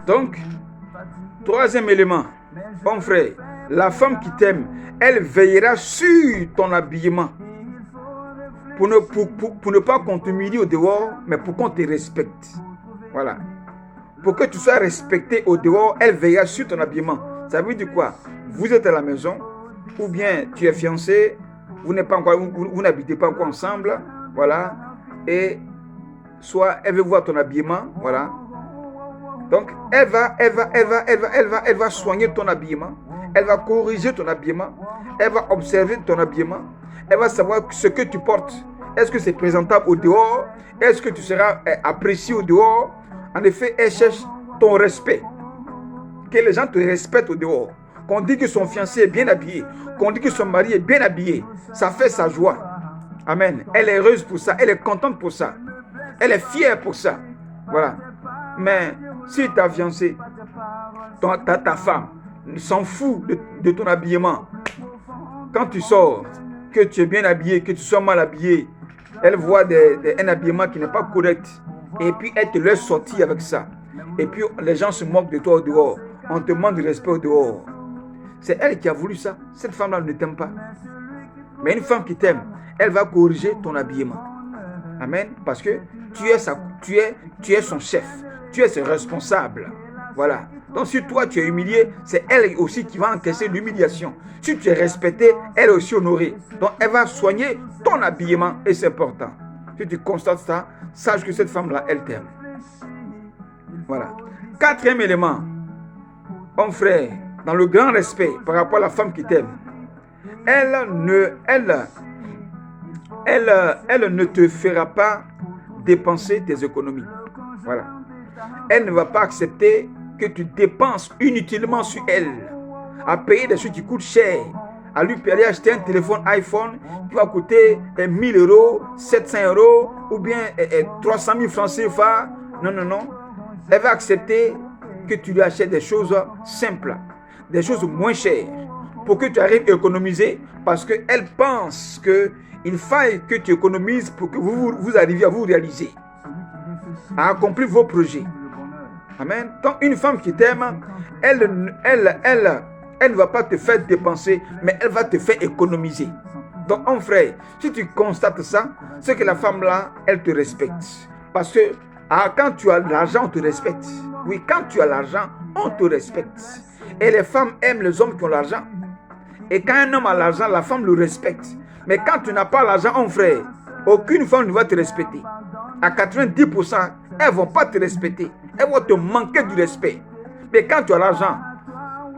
Donc, troisième élément, mon frère, la femme qui t'aime, elle veillera sur ton habillement. Pour ne pas qu'on t'humilie au dehors, mais pour qu'on te respecte. Voilà. Pour que tu sois respecté au dehors, elle veillera sur ton habillement. Ça veut dire quoi? Vous êtes à la maison, ou bien tu es fiancé, vous n'habitez pas encore ensemble, voilà, et soit elle veut voir ton habillement, voilà. Donc, elle va soigner ton habillement, elle va corriger ton habillement, elle va observer ton habillement, elle va savoir ce que tu portes. Est-ce que c'est présentable au dehors? Est-ce que tu seras apprécié au dehors? En effet, elle cherche ton respect. Que les gens te respectent au dehors. Qu'on dit que son fiancé est bien habillé, qu'on dit que son mari est bien habillé, ça fait sa joie. Amen. Elle est heureuse pour ça, elle est contente pour ça. Elle est fière pour ça. Voilà. Mais si ta fiancée, ta femme, s'en fout de ton habillement, quand tu sors, que tu es bien habillé, que tu sois mal habillé, elle voit un habillement qui n'est pas correct, et puis elle te laisse sortir avec ça. Et puis les gens se moquent de toi au dehors. On te demande du respect au dehors. C'est elle qui a voulu ça. Cette femme-là ne t'aime pas. Mais une femme qui t'aime, elle va corriger ton habillement. Amen. Parce que tu es son chef. Tu es son responsable. Voilà. Donc si toi tu es humilié, c'est elle aussi qui va encaisser l'humiliation. Si tu es respecté, elle est aussi honorée. Donc elle va soigner ton habillement et c'est important. Si tu constates ça, sache que cette femme-là, elle t'aime. Voilà. Quatrième élément, mon frère, dans le grand respect par rapport à la femme qui t'aime, elle ne te fera pas dépenser tes économies. Voilà. Elle ne va pas accepter que tu dépenses inutilement sur elle, à payer des choses qui coûtent cher, à lui aller acheter un téléphone iPhone qui va coûter 1000 euros, 700 euros ou bien 300 000 francs CFA. Non, non, non. Elle va accepter que tu lui achètes des choses simples, des choses moins chères, pour que tu arrives à économiser, parce qu'elle pense qu'il faille que tu économises pour que vous arriviez à vous réaliser, à accomplir vos projets. Amen. Donc une femme qui t'aime, elle ne va pas te faire dépenser, mais elle va te faire économiser. Donc mon frère, si tu constates ça, c'est que la femme là, elle te respecte. Parce que quand tu as l'argent, on te respecte. Oui, quand tu as l'argent, on te respecte. Et les femmes aiment les hommes qui ont l'argent. Et quand un homme a l'argent, la femme le respecte. Mais quand tu n'as pas l'argent, mon frère, aucune femme ne va te respecter. À 90%, elles ne vont pas te respecter. Elles vont te manquer du respect. Mais quand tu as l'argent,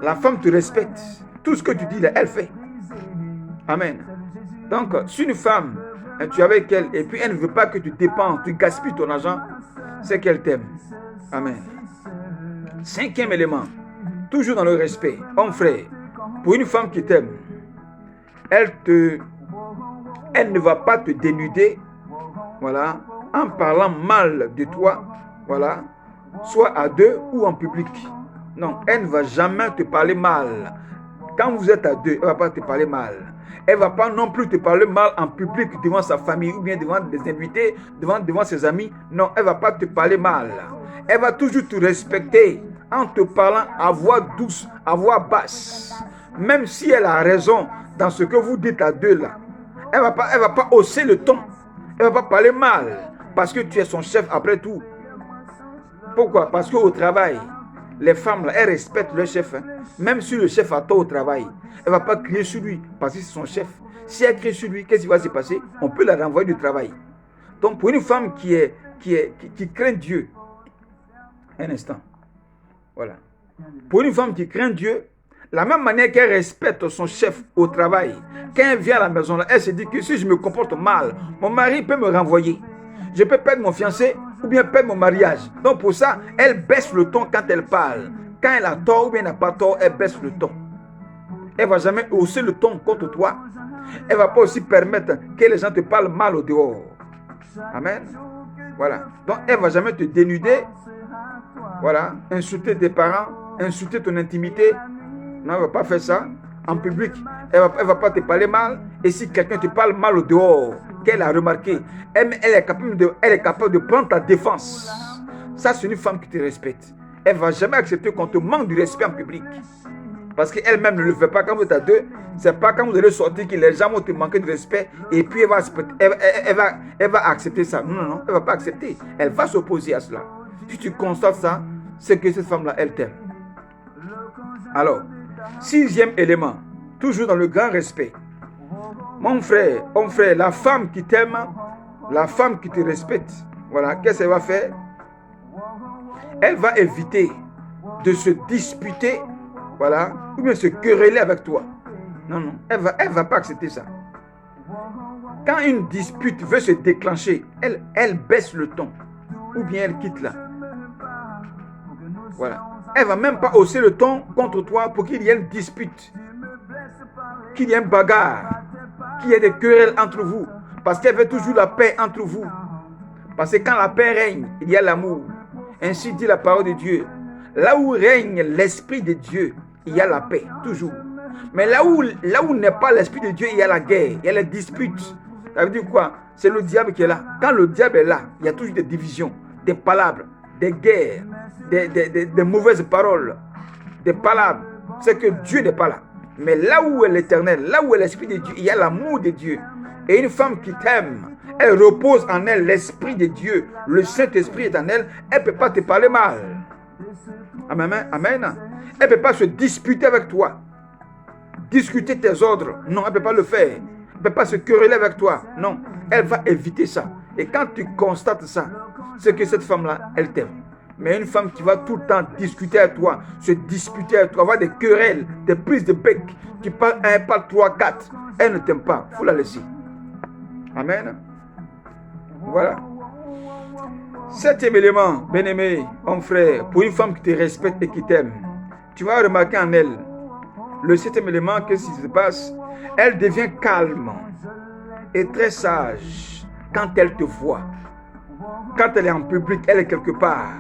la femme te respecte. Tout ce que tu dis, là, elle fait. Amen. Donc, si une femme, tu es avec elle, et puis elle ne veut pas que tu dépenses, tu gaspilles ton argent, c'est qu'elle t'aime. Amen. Cinquième élément, toujours dans le respect. Mon frère, pour une femme qui t'aime, elle ne va pas te dénuder, voilà, en parlant mal de toi, voilà, soit à deux ou en public. Non, elle ne va jamais te parler mal. Quand vous êtes à deux, elle ne va pas te parler mal. Elle ne va pas non plus te parler mal en public devant sa famille ou bien devant des invités, devant ses amis. Non, elle ne va pas te parler mal. Elle va toujours te respecter en te parlant à voix douce, à voix basse. Même si elle a raison dans ce que vous dites à deux là. Elle va pas hausser le ton. Elle ne va pas parler mal parce que tu es son chef après tout. Pourquoi? Parce qu'au travail, les femmes, là, elles respectent leur chef. Hein. Même si le chef a tort au travail, elle ne va pas crier sur lui parce que c'est son chef. Si elle crie sur lui, qu'est-ce qui va se passer? On peut la renvoyer du travail. Donc, pour une femme qui craint Dieu, un instant, voilà. Pour une femme qui craint Dieu, la même manière qu'elle respecte son chef au travail, quand elle vient à la maison, là, elle se dit que si je me comporte mal, mon mari peut me renvoyer. Je peux perdre mon fiancé ou bien perdre mon mariage. Donc pour ça, elle baisse le ton quand elle parle. Quand elle a tort ou bien elle n'a pas tort, elle baisse le ton. Elle ne va jamais hausser le ton contre toi. Elle ne va pas aussi permettre que les gens te parlent mal au dehors. Amen. Voilà. Donc elle ne va jamais te dénuder. Voilà. Insulter tes parents, insulter ton intimité. Non, elle ne va pas faire ça en public. Elle ne va pas te parler mal. Et si quelqu'un te parle mal au dehors, qu'elle a remarqué, elle est capable de prendre ta défense. Ça, c'est une femme qui te respecte. elle ne va jamais accepter qu'on te manque du respect en public. Parce qu'elle-même ne le fait pas quand vous êtes à deux. Ce n'est pas quand vous allez sortir que les gens vont te manquer de respect et puis elle va accepter ça. Non, non, non, elle ne va pas accepter. Elle va s'opposer à cela. Si tu constates ça, c'est que cette femme-là, elle t'aime. Alors, 6e élément, toujours dans le grand respect. Mon frère, la femme qui t'aime, la femme qui te respecte, voilà, qu'est-ce qu'elle va faire? Elle va éviter de se disputer, voilà, ou bien se quereller avec toi. Non, non, elle va pas accepter ça. Quand une dispute veut se déclencher, elle baisse le ton, ou bien elle quitte là. Voilà. Elle va même pas hausser le ton contre toi pour qu'il y ait une dispute, qu'il y ait une bagarre, qu'il y ait des querelles entre vous. Parce qu'elle veut toujours la paix entre vous. Parce que quand la paix règne, il y a l'amour. Ainsi dit la parole de Dieu. Là où règne l'Esprit de Dieu, il y a la paix, toujours. Mais là où n'est pas l'Esprit de Dieu, il y a la guerre, il y a les disputes. Ça veut dire quoi? C'est le diable qui est là. Quand le diable est là, il y a toujours des divisions, des palabres, des guerres, des mauvaises paroles, des palabres. C'est que Dieu n'est pas là. Mais là où est l'Éternel, là où est l'Esprit de Dieu, il y a l'amour de Dieu. Et une femme qui t'aime, elle repose en elle l'Esprit de Dieu. Le Saint-Esprit est en elle. Elle ne peut pas te parler mal. Amen. Amen. Elle ne peut pas se disputer avec toi. Discuter tes ordres. Non, elle ne peut pas le faire. Elle ne peut pas se quereller avec toi. Non, elle va éviter ça. Et quand tu constates ça, c'est que cette femme-là, elle t'aime. Mais une femme qui va tout le temps discuter avec toi, se disputer avec toi, avoir des querelles, des prises de bec, qui parle 1, parle 3, 4, elle ne t'aime pas. Il faut la laisser. Amen. Voilà. 7e élément, bien-aimé, mon frère, pour une femme qui te respecte et qui t'aime, tu vas remarquer en elle, le 7e élément, qu'est-ce qui se passe? Elle devient calme et très sage quand elle te voit. Quand elle est en public, elle est quelque part,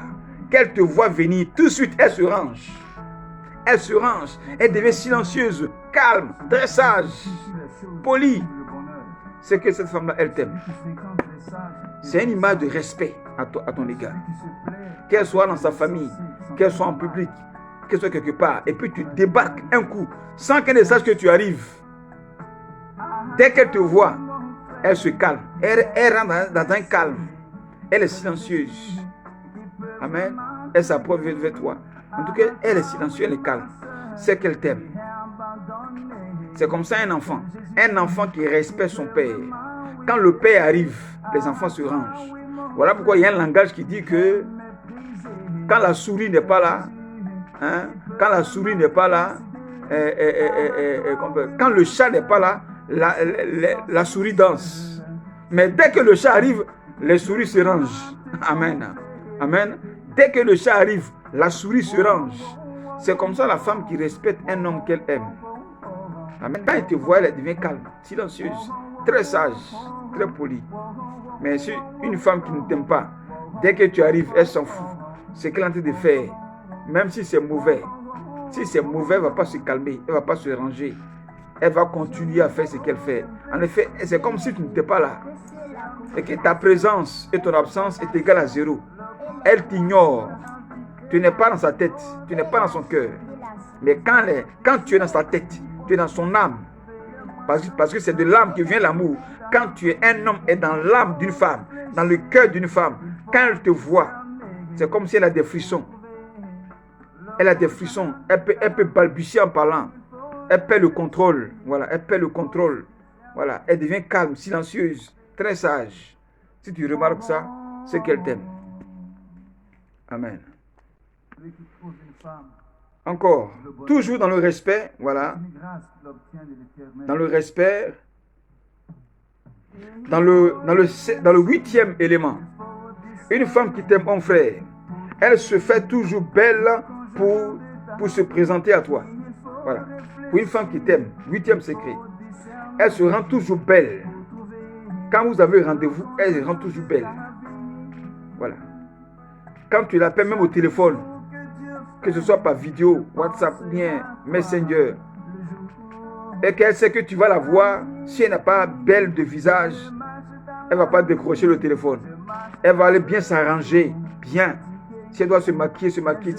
qu'elle te voit venir, tout de suite, elle se range. Elle se range, elle devient silencieuse, calme, très sage, polie. C'est que cette femme-là, elle t'aime. C'est une image de respect à ton égard. Qu'elle soit dans sa famille, qu'elle soit en public, qu'elle soit quelque part, et puis tu débarques un coup, sans qu'elle ne sache que tu arrives. Dès qu'elle te voit, elle se calme. Elle rentre dans un calme. Elle est silencieuse. Amen. Elle s'approche vers toi. En tout cas, elle est silencieuse, elle est calme. C'est qu'elle t'aime. C'est comme ça un enfant. Un enfant qui respecte son père. Quand le père arrive, les enfants se rangent. Voilà pourquoi il y a un langage qui dit que quand la souris n'est pas là, quand la souris n'est pas là, quand le chat n'est pas là, la souris danse. Mais dès que le chat arrive, les souris se rangent. Amen. Amen. Dès que le chat arrive, la souris se range. C'est comme ça la femme qui respecte un homme qu'elle aime. Amen. Quand elle te voit, elle devient calme, silencieuse, très sage, très polie. Mais si une femme qui ne t'aime pas, dès que tu arrives, elle s'en fout. C'est qu'elle est en train de faire, même si c'est mauvais. Si c'est mauvais, elle ne va pas se calmer, elle ne va pas se ranger. Elle va continuer à faire ce qu'elle fait. En effet, c'est comme si tu n'étais pas là. Et que ta présence et ton absence est égale à 0. Elle t'ignore. Tu n'es pas dans sa tête, tu n'es pas dans son cœur. Mais quand tu es dans sa tête, tu es dans son âme. Parce que c'est de l'âme que vient l'amour. Quand tu es un homme et dans l'âme d'une femme, dans le cœur d'une femme, quand elle te voit, c'est comme si elle a des frissons. Elle a des frissons. Elle peut balbutier en parlant. Elle perd le contrôle. Voilà, elle perd le contrôle. Voilà, elle devient calme, silencieuse, très sage. Si tu remarques ça, c'est qu'elle t'aime. Amen. Encore, toujours dans le respect, voilà. Dans le respect, dans le 8e élément. Une femme qui t'aime, mon frère, elle se fait toujours belle pour se présenter à toi. Voilà. Pour une femme qui t'aime, 8e secret. Elle se rend toujours belle. Quand vous avez rendez-vous, elle se rend toujours belle. Voilà. Quand tu l'appelles même au téléphone, que ce soit par vidéo, WhatsApp, bien Messenger, et qu'elle sait que tu vas la voir, si elle n'est pas belle de visage, elle ne va pas décrocher le téléphone. Elle va aller bien s'arranger, bien. Si elle doit se maquiller, se maquille.